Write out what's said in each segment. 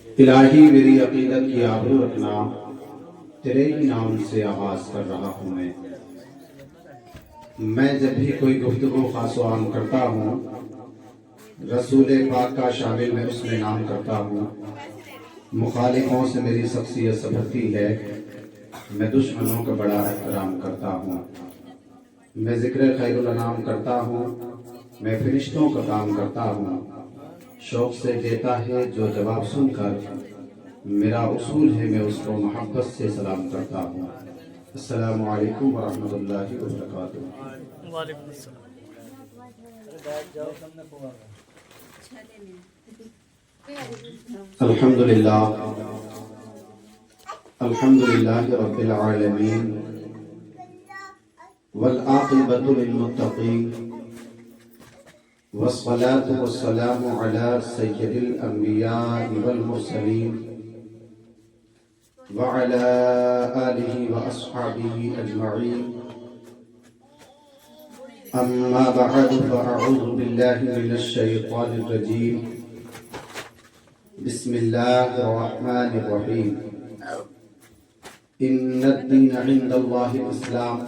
الہی میری عقیدت کی آبرو رکھنا، تیرے ہی نام سے آغاز کر رہا ہوں میں جب بھی کوئی گفتگو خاص و عام کرتا ہوں، رسول پاک کا شامل میں اس میں نام کرتا ہوں۔ مخالفوں سے میری شخصیت سبھرتی ہے، میں دشمنوں کا بڑا احترام کرتا ہوں۔ میں ذکر خیر الانام کرتا ہوں، میں فرشتوں کا کام کرتا ہوں۔ شوق سے دیتا ہے جو جواب سن کر، میرا اصول ہے میں اس کو محبت سے سلام کرتا ہوں۔ السلام علیکم ورحمۃ اللہ وبرکاتہ۔ وعلیکم السلام۔ الحمدللہ الحمدللہ رب العالمین والعاقبۃ للمتقین والصلاة والسلام علی سید الانبیاء والمرسلین وعلی آلہ واصحابہ اجمعین، اما بعد فاعوذ باللہ من الشیطان الرجیم، بسم اللہ الرحمن الرحیم۔ ان الدین عند اللہ الاسلام،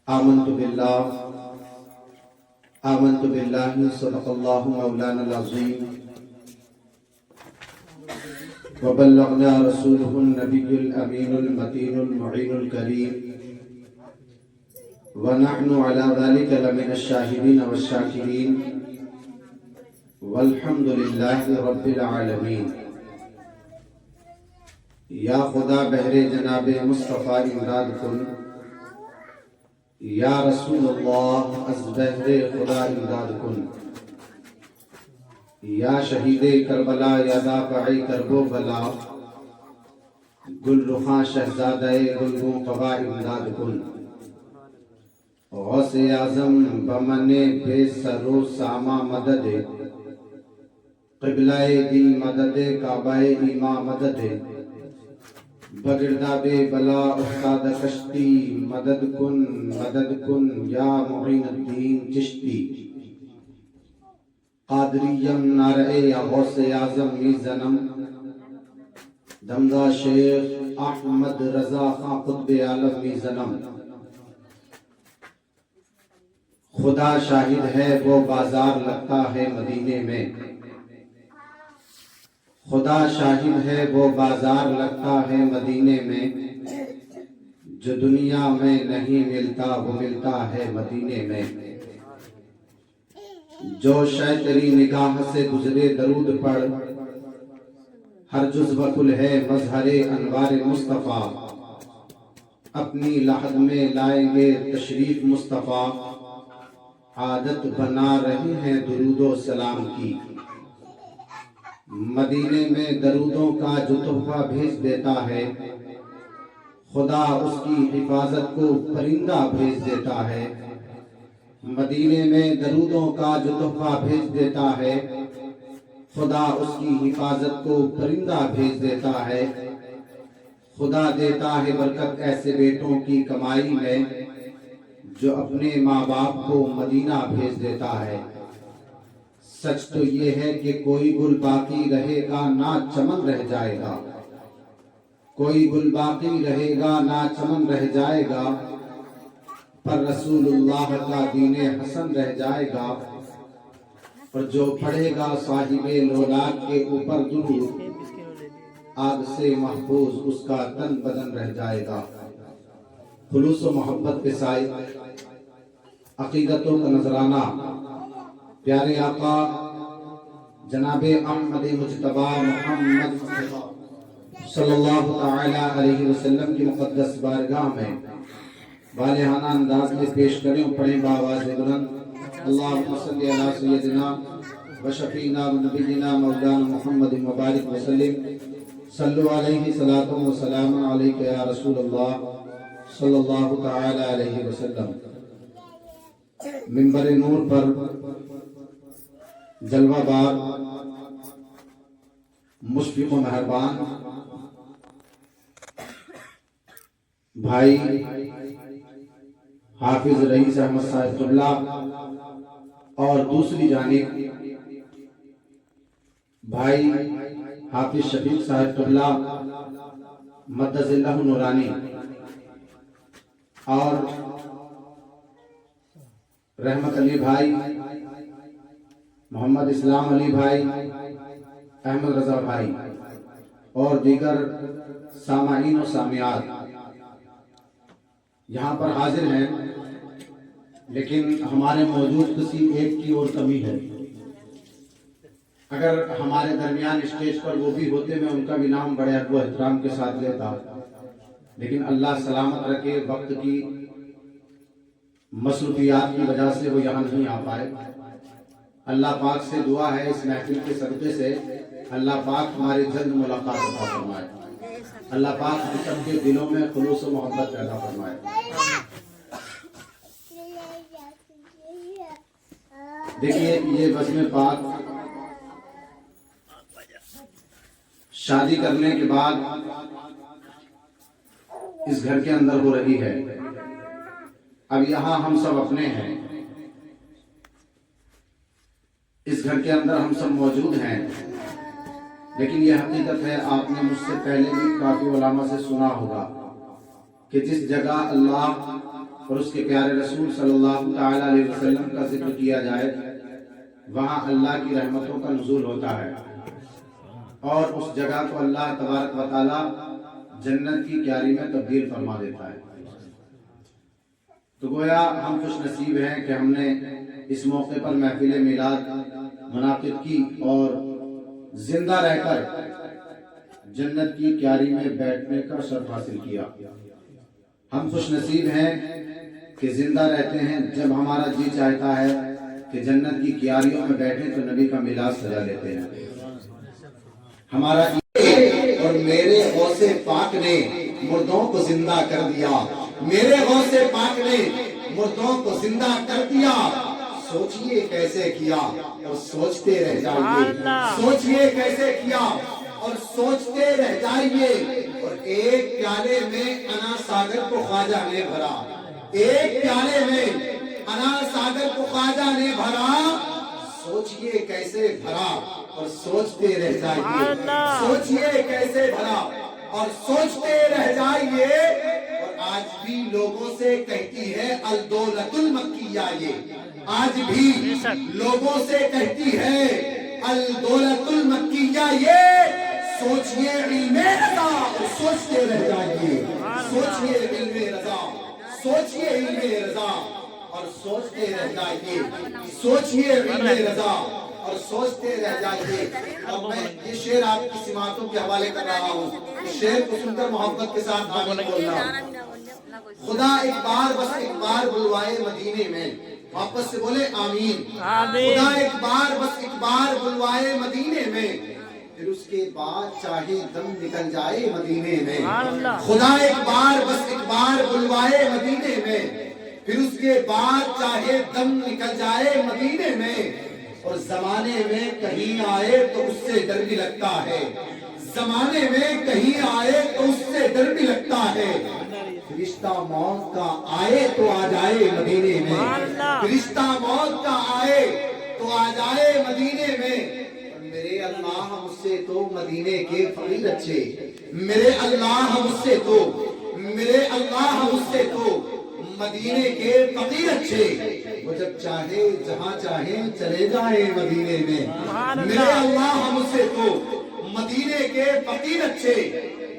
آمنت باللہ صدق اللہ مولانا العظیم، وبلغنا رسولہ النبی الامین المتین المعین الکریم، ونحن على ذلك لمن الشاہدین والشاکرین، والحمد للہ رب العالمین۔ یا خدا بہر جناب مصطفیٰ امداد کن، یا رسول اللہ از بہر خدا امداد کن، یا شہید کربلا یا دافع کرب و بلا، گل رخاں شہزادہ گلگوں قبا امداد کن۔ غوث اعظم بمن بے سر و ساما مدد، قبلہ دی مدد کعبہ ایما مدد، بگردہ بے بلا استاد کشتی، مدد کن یا معین الدین چشتی۔ قادریم نعرہ یا غوث اعظم می زنم، دمدہ شیخ احمد رضا خان قطب عالم می زنم۔ خدا شاہد ہے وہ بازار لگتا ہے مدینے میں، خدا شاہد ہے وہ بازار لگتا ہے مدینے میں، جو دنیا میں نہیں ملتا وہ ملتا ہے مدینے میں۔ جو شے تیری نگاہ سے گزرے درود پڑھ، ہر جزو کل ہے مظہر انوار مصطفیٰ، اپنی لحد میں لائیں گے تشریف مصطفیٰ، عادت بنا رہے ہیں درود و سلام کی۔ مدینے میں درودوں کا جو تحفہ بھیج دیتا ہے، خدا اس کی حفاظت کو پرندہ بھیج دیتا ہے۔ مدینے میں درودوں کا جو تحفہ بھیج دیتا ہے، خدا اس کی حفاظت کو پرندہ بھیج دیتا ہے۔ خدا دیتا ہے برکت ایسے بیٹوں کی کمائی میں، جو اپنے ماں باپ کو مدینہ بھیج دیتا ہے۔ سچ تو یہ ہے کہ کوئی گل باقی رہے گا نہ چمن رہ جائے گا، کوئی گل باقی رہے گا نہ چمن رہ جائے گا، پر رسول اللہ کا دین حسن رہ جائے گا۔ اور جو پڑھے گا صاحب لولاک کے اوپر درود، آگ سے محفوظ اس کا تن بدن رہ جائے گا۔ خلوص و محبت کے سائے، عقیدتوں کا نذرانہ، پیارے آقا جناب احمد مجتبی محمد صلی اللہ تعالی علیہ وسلم کی مقدس بارگاہ میں بالہانہ انداز میں پیش کریں اور پڑھیں بآواز بلند، اللہم صلی علی سیدنا و شفینا و نبینا مولانا محمد مبارک وسلم، صلو علیہ صلاۃ و سلام علیک یا رسول اللہ صلی اللہ تعالی علیہ وسلم۔ منبر نور پر جلوہ بار، مشفق و مہربان بھائی حافظ رئیس احمد صاحب قبلہ، اور دوسری جانب بھائی حافظ شفیق صاحب قبلہ مدد اللہ نورانی اور رحمت علی بھائی، محمد اسلام علی بھائی، احمد رضا بھائی اور دیگر سامعین و سامعات یہاں پر حاضر ہیں، لیکن ہمارے موجود کسی ایک کی اور کمی ہے۔ اگر ہمارے درمیان اسٹیج پر وہ بھی ہوتے میں ان کا بھی نام بڑے ادب و احترام کے ساتھ لیتا، لیکن اللہ سلامت رکھے، وقت کی مصروفیات کی وجہ سے وہ یہاں نہیں آ پائے۔ اللہ پاک سے دعا ہے اس محفل کے صدقے سے اللہ پاک ہماری جلد ملاقات عطا فرمائے، اللہ پاک ہم سب کے دلوں میں خلوص و محبت پیدا فرمائے۔ دیکھیے یہ بزم پاک شادی کرنے کے بعد اس گھر کے اندر ہو رہی ہے۔ اب یہاں ہم سب اپنے ہیں، اس گھر کے اندر ہم سب موجود ہیں، لیکن یہ حقیقت ہے، آپ نے مجھ سے پہلے بھی کافی علماء سے سنا ہوگا کہ جس جگہ اللہ اور اس کے پیارے رسول صلی اللہ تعالی علیہ وسلم کا ذکر کیا جائے وہاں اللہ کی رحمتوں کا نزول ہوتا ہے، اور اس جگہ کو اللہ تبارک و تعالی جنت کی کیاری میں تبدیل فرما دیتا ہے۔ تو گویا ہم خوش نصیب ہیں کہ ہم نے اس موقع پر محفل میلاد منعقد کی اور زندہ رہ کر جنت کی کیاری میں بیٹھنے کا شرف حاصل کیا۔ ہم خوش نصیب ہیں کہ زندہ رہتے ہیں، جب ہمارا جی چاہتا ہے کہ جنت کی کیاریوں میں بیٹھیں تو نبی کا میلاد سجا لیتے ہیں۔ ہمارا اور میرے غوث پاک نے مردوں کو زندہ کر دیا، میرے غوث پاک نے مردوں کو زندہ کر دیا، سوچئے کیسے کیا اور سوچتے رہ جائیے، سوچئے کیسے کیا اور سوچتے رہ جائیے۔ اور ایک پیالے میں انا ساگر کو خواجہ نے بھرا، ایک پیالے میں انا ساگر کو خواجہ نے بھرا، سوچئے کیسے بھرا اور سوچتے رہ جائیے، سوچئے کیسے بھرا اور سوچتے رہ جائیے۔ اور آج بھی لوگوں سے کہتی ہے الدولت المکیہ، یہ آج بھی لوگوں سے کہتی ہے الدولت المکیہ، یہ سوچئے علم رضا اور سوچتے رہ جائیے، سوچئے علم رضا، سوچئے علم رضا اور سوچتے رہ جائیے، سوچئے علم رضا اور سوچتے رہ جائیے۔ اور میں یہ شعر آپ کی سماعتوں کے حوالے کر رہا ہوں، شعر کو سن کر محبت کے ساتھ آمین بولنا۔ خدا ایک بار بس ایک بار بلوائے مدینے میں، واپس سے بولے آمین۔ خدا ایک بار بس ایک بار بلوائے مدینے میں، پھر اس کے بعد چاہے دم نکل جائے مدینے میں۔ خدا ایک بار بس ایک بار بلوائے مدینے میں، پھر اس کے بعد چاہے دم نکل جائے مدینے میں۔ اور زمانے میں کہیں آئے تو اس سے ڈر بھی لگتا ہے، زمانے میں کہیں آئے تو اس سے ڈر بھی لگتا ہے۔ فرشتہ موت کا آئے تو آ جائے مدینے میں، فرشتہ موت کا آئے تو آ جائے مدینے میں۔ میرے اللہ مجھ سے تو مدینے کے فقیر اچھے، میرے اللہ مجھ سے تو، میرے اللہ مجھ سے تو مدینے کے فقیر اچھے، وہ جب چاہے جہاں چاہیں چلے جائیں مدینے میں۔ میرے اللہ مجھ سے تو مدینے کے فقیر اچھے،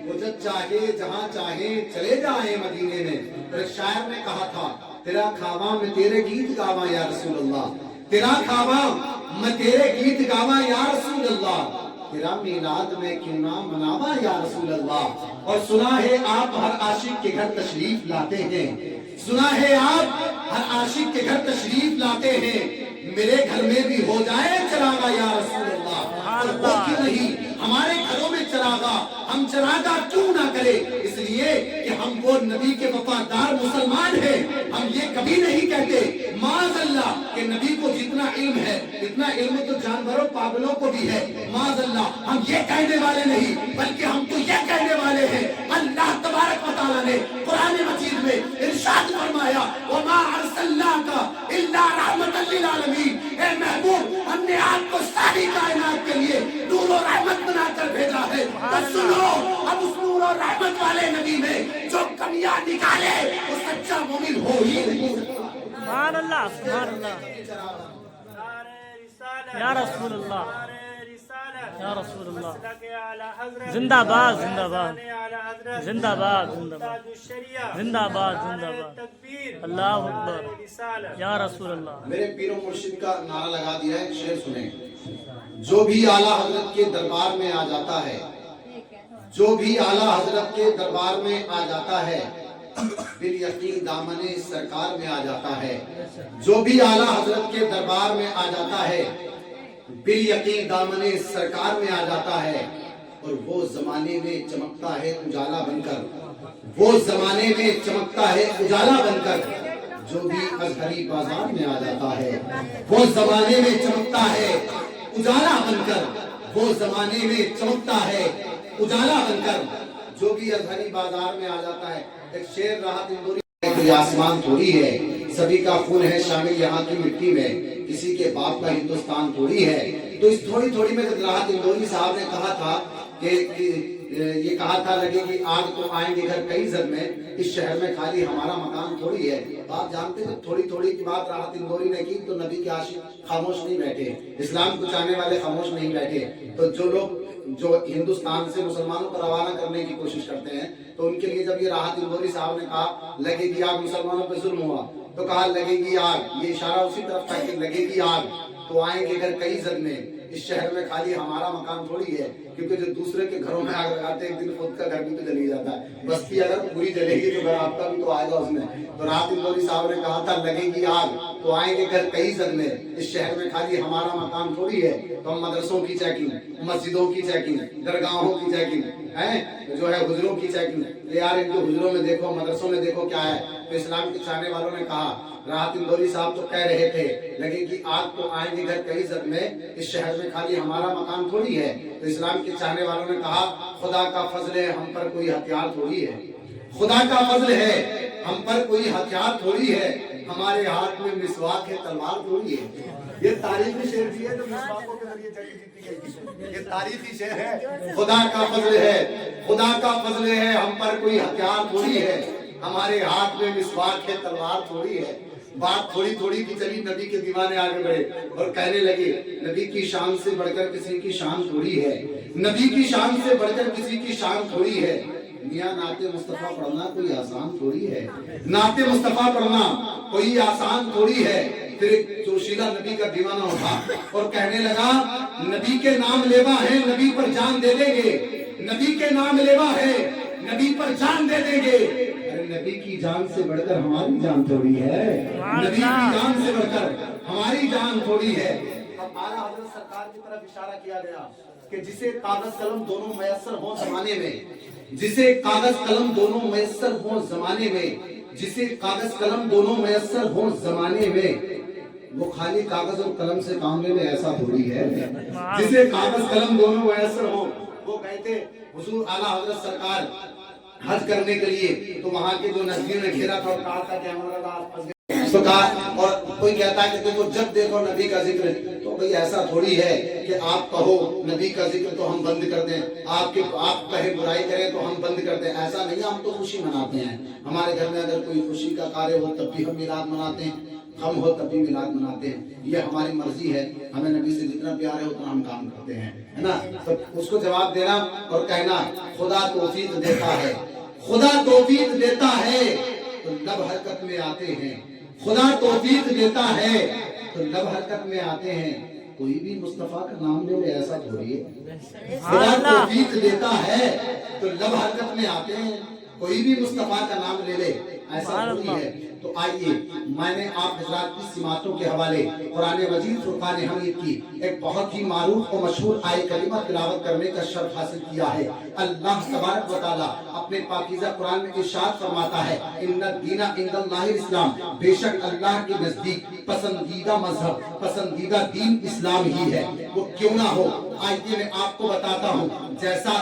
وہ جب چاہے جہاں چاہیں چلے جائیں مدینے میں۔ ایک شاعر نے کہا تھا تیرا کھاواں میں تیرے گیت گاواں یا رسول اللہ، تیرا کھاواں میں تیرے گیت گاواں یا رسول اللہ، تیرا میلاد میں کیوں نہ مناواں یا رسول اللہ۔ اور سنا ہے آپ ہر عاشق کے گھر تشریف لاتے ہیں، سنا ہے آپ ہر عاشق کے گھر تشریف لاتے ہیں، میرے گھر میں بھی ہو جائے چراغا یا رسول اللہ۔ اور وہ کیوں نہیں ہمارے گھروں میں چراغا، ہم چراغا کیوں نہ کرے، اس لیے کہ ہم وہ نبی کے وفادار مسلمان ہیں۔ ہم یہ کبھی نہیں کہتے معاذ اللہ کہ نبی کو جتنا علم ہے اتنا علم تو جانوروں پاگلوں کو بھی ہے، معاذ اللہ ہم یہ کہنے والے نہیں، بلکہ ہم تو یہ کہنے والے ہیں اللہ تبارک و تعالیٰ نے قرآن مجید میں ارشاد فرمایا وَمَا أَرْسَلْنَاكَ إِلَّا رَحْمَةً لِلْعَالَمِينَ، اے محبوب ہم نے آپ کو ساری کائنات کے لیے نور و رحمت بنا کر بھیجا ہے۔ تو سنو، اب اس نور اور رحمت والے نبی میں جو کمیاں نکالے وہ سچا مومن ہو ہی نہیں سکتا۔ سبحان اللہ، سبحان اللہ، یا رسول اللہ، یا رسول اللہ، زندہ باد، زندہ باد، زندہ باد، زندہ باد، زندہ باد، زندہ باد، اللہ اکبر، یا رسول اللہ۔ میرے پیر و مرشد کا نعرہ لگا دیا ہے، شعر سنیں۔ جو بھی اعلیٰ حضرت کے دربار میں آ جاتا ہے، جو بھی اعلیٰ حضرت کے دربار میں آ جاتا ہے، بالیقین دامن سرکار میں آ جاتا ہے۔ جو بھی اعلیٰ حضرت کے دربار میں آ جاتا ہے، بالیقین دامن سرکار میں آ جاتا ہے، اور وہ زمانے میں چمکتا ہے اجالا بن کر، وہ زمانے میں چمکتا ہے اجالا بن کر۔ جو بھی ازہری بازار میں آ جاتا ہے، وہ زمانے میں چمکتا ہے اجالا بن کر، وہ زمانے میں چمکتا ہے اجالا بن کر۔ جو بھی ازہری بازار میں آ جاتا ہے۔ ایک شعر راحت اندوری کوئی آسمان تھوڑی ہے، سبھی کا خون ہے شامل یہاں کی مٹی میں، کسی کے باپ کا ہندوستان تھوڑی ہے۔ تو اس تھوڑی تھوڑی میں جب راحت اندوری صاحب نے کہا تھا کہ یہ کہا تھا لگے کہ آج تو آئیں گے گھر کئی زد میں، اس شہر میں خالی ہمارا مکان تھوڑی ہے۔ آپ جانتے ہیں تھوڑی تھوڑی کی بات راحت اندوری نے کی تو نبی کے عاشق خاموش نہیں بیٹھے، اسلام کو چاہنے والے خاموش نہیں بیٹھے۔ تو جو لوگ جو ہندوستان سے مسلمانوں پر روانہ کرنے کی کوشش کرتے ہیں، تو ان کے لیے جب یہ راحت اندوری صاحب نے کہا لگے گی آگ مسلمانوں پہ ظلم ہوا، تو کہا لگے گی آگ، یہ اشارہ اسی طرف تھا کہ لگے گی آگ تو آئیں گے گھر کئی زد میں، اس شہر میں خالی ہمارا مکان تھوڑی ہے۔ کیونکہ جو دوسرے کے گھروں میں آگ لگاتے ہیں ایک دن خود کا گھر بھی تو جل ہی جاتا ہے۔ بستی اگر پوری جلے گی تو گھر آپ کا بھی تو آئے گا اس میں۔ تو راحت اندوری صاحب نے کہا تھا لگے گی آگ تو آئیں گے گھر کئی زد میں، اس شہر میں خالی ہمارا مکان تھوڑی ہے۔ تو ہم مدرسوں کی چیکنگ، مسجدوں کی چیکنگ، درگاہوں کی چیکنگ، جو ہے حجروں کی چیکنگ، یار ان کے حجروں میں دیکھو مدرسوں میں دیکھو کیا ہے۔ تو اسلام کے چاہنے والوں نے کہا راحت اندوری صاحب تو کہہ رہے تھے لگے گی آگ تو آئیں گے گھر کئی زد میں، اس شہر میں خالی ہمارا مکان تھوڑی ہے۔ تو اسلام کے چاہنے والوں نے کہا خدا کا فضل ہے ہم پر کوئی ہتھیار تھوڑی ہے، خدا کا فضل ہے ہم پر کوئی ہتھیار تھوڑی ہے، ہمارے ہاتھ میں مسواک ہے تلوار تھوڑی ہے۔ یہ تاریخی شعر بھی ہے جو مسواکوں کے ذریعے جنگ جیتی گئی، یہ تاریخی شعر ہے۔ خدا کا فضل ہے، خدا کا فضل ہے ہم پر کوئی ہتھیار تھوڑی ہے، ہمارے ہاتھ میں مسواک ہے تلوار تھوڑی ہے۔ بات تھوڑی تھوڑی کی چلی، نبی کے دیوانے آگے بڑھے اور کہنے لگے نبی کی شان سے بڑھ کر کسی کی شان تھوڑی ہے، نبی کی شان سے بڑھ کر کسی کی شان تھوڑی ہے۔ میاں نعت مصطفیٰ پڑھنا کوئی آسان تھوڑی ہے، نعت مصطفیٰ پڑھنا کوئی آسان تھوڑی ہے۔ پھر ایک جوشیلا نبی کا دیوانہ اٹھا اور کہنے لگا نبی کے نام لیوا ہے نبی پر جان دے دیں گے، نبی کے نام لیوا ہے نبی پر جان دے دیں گے۔ ارے نبی کی جان سے بڑھ کر ہماری جان تھوڑی ہے، نبی کی جان سے بڑھ کر ہماری جان تھوڑی ہے۔ اب اعلیٰ حضرت سرکار کی طرف اشارہ کیا گیا کہ جسے کاغذ قلم دونوں میسر ہوں زمانے میں، جسے کاغذ قلم دونوں میسر ہوں زمانے میں، جسے کاغذ قلم دونوں میسر ہوں زمانے میں، وہ خالی کاغذ اور قلم سے کام لے لے ایسا تھوڑی ہے۔ جسے کاغذ قلم دونوں میسر ہوں، وہ کہتے حضور اعلیٰ حضرت سرکار حج کرنے کے لیے تو وہاں کے جو نزدیوں نے گھیرا تھا اور کہا تھا کہ ہمارا تو کہا، اور کوئی کہتا ہے کہ دیکھو جب دیکھو نبی کا ذکر، تو بھئی ایسا تھوڑی ہے کہ آپ کہو نبی کا ذکر تو ہم بند کر دیں، آپ کہے برائی کریں تو ہم بند کر دیں، ایسا نہیں۔ ہم تو خوشی مناتے ہیں، ہمارے گھر میں اگر کوئی خوشی کا کاریہ ہو تب بھی ہم میلاد مناتے ہیں، غم ہو تب بھی میلاد مناتے ہیں، یہ ہماری مرضی ہے، ہمیں نبی سے جتنا پیار ہے اتنا ہم کام کرتے ہیں، ہے نا۔ تو اس کو جواب دینا اور کہنا خدا توفیق دیتا ہے، خدا توفیق دیتا ہے تو لب حرکت میں آتے ہیں، خدا توفیق دیتا ہے تو لب حرکت میں آتے ہیں۔ کوئی بھی مصطفیٰ کا نام لے لے ایسا تھوڑی ہے، خدا توفیق دیتا ہے تو لب حرکت میں آتے ہیں، کوئی بھی مصطفیٰ کا نام لے لے ایسا تھوڑی ہے۔ تو آئیے میں نے آپ حضرات کی سماعتوں کے حوالے قرآن مجید فرقان حمید کی ایک بہت ہی معروف و مشہور آیت کریمہ تلاوت کرنے کا شرف حاصل کیا ہے۔ اللہ تبارک و تعالیٰ اپنے پاکیزہ قرآن میں ارشاد فرماتا ہے ان الدین عند اللہ الاسلام، بے شک اللہ کے نزدیک پسندیدہ مذہب، پسندیدہ دین اسلام ہی ہے، وہ کیوں نہ ہو۔ آئیے میں آپ کو بتاتا ہوں، جیسا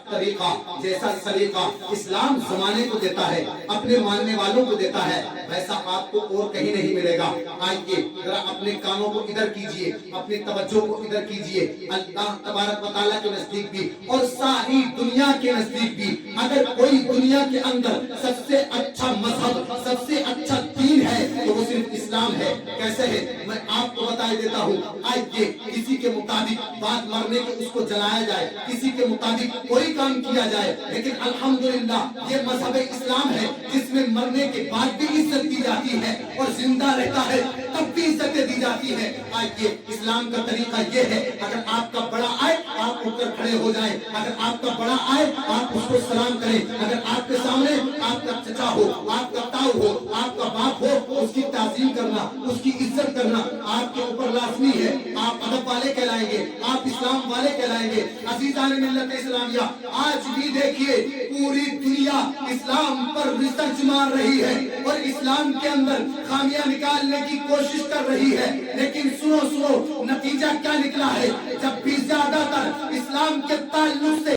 طریقہ، جیسا سلیقہ اسلام زمانے کو دیتا ہے، اپنے ماننے والوں کو دیتا ہے، ویسا آپ کو اور کہیں نہیں ملے گا۔ آئیے ذرا اپنے کانوں کو ادھر کیجئے، اپنی توجہ کو ادھر کیجئے۔ اللہ تبارک و تعالیٰ کے نزدیک بھی اور ساری دنیا کے نزدیک بھی اگر کوئی دنیا کے اندر سب سے اچھا مذہب، سب سے اچھا دین ہے تو وہ صرف اسلام ہے۔ کیسے ہے میں آپ کو بتا دیتا ہوں۔ آئیے کسی کے مطابق بات مرنے کے اس کو جلایا جائے، کسی کے مطابق کوئی کام کیا جائے، لیکن الحمدللہ یہ مذہب اسلام ہے جس میں مرنے کے بعد بھی عزت دی جاتی ہے اور زندہ رہتا ہے تب بھی عزتیں دی جاتی ہے۔ آئیے اسلام کا طریقہ یہ ہے، اگر آپ کا بڑا آئے آپ اٹھ کر کھڑے ہو جائیں، اگر آپ کا بڑا آئے آپ اس کو سلام کریں، اگر آپ کے سامنے آپ کا چچا ہو، آپ کا تاؤ ہو، آپ کا باپ ہو، اس کی تعظیم کرنا، اس کی عزت کرنا آپ کے اوپر لازمی ہے۔ آپ ادب والے کہلائیں گے، آپ اسلام والے کہلائیں گے۔ عزیزان ملت اسلامیہ، آج بھی دیکھیے پوری دنیا اسلام پر ریسرچ مار رہی ہے اور اسلام کے اندر خامیاں نکالنے کی کوشش کر رہی ہے، لیکن سنو نتیجہ کیا نکلا ہے؟ جب بھی زیادہ تر اسلام کے تعلق سے